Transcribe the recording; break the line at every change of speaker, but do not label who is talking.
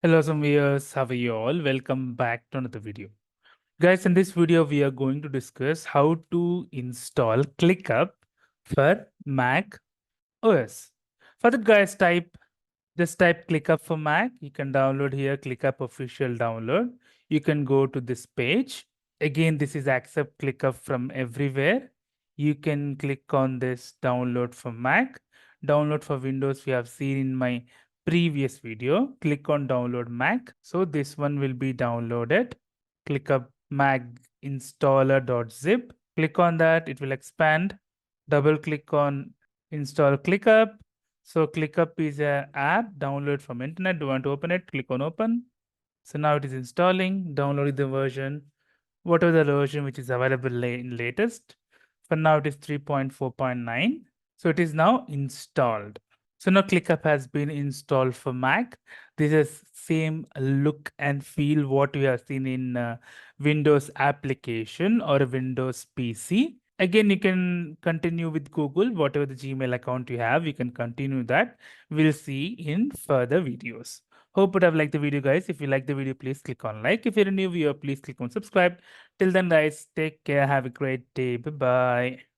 Hello, some viewers. How are you all? Welcome back to another video. Guys, in this video, we are going to discuss how to install ClickUp for Mac OS. For that, guys, just type ClickUp for Mac. You can download here, ClickUp official download. You can go to this page. Again, this is accept ClickUp from everywhere. You can click on this download for Mac. Download for Windows, we have seen in my previous video. Click on download Mac. So this one will be downloaded. ClickUp Mac installer.zip. Click on that, it will expand. Double click on install ClickUp. So ClickUp is an app download from internet. Do you want to open it? Click on open. So now it is installing, downloading the version, whatever the version which is available in latest. For now it is 3.4.9. So it is now installed. So now ClickUp has been installed for Mac. This is same look and feel what we have seen in Windows application or a Windows PC. Again, you can continue with Google, whatever the Gmail account you have, you can continue that. We'll see in further videos. Hope you have liked the video, guys. If you like the video, please click on like. If you're a new viewer, please click on subscribe. Till then, guys, take care. Have a great day. Bye-bye.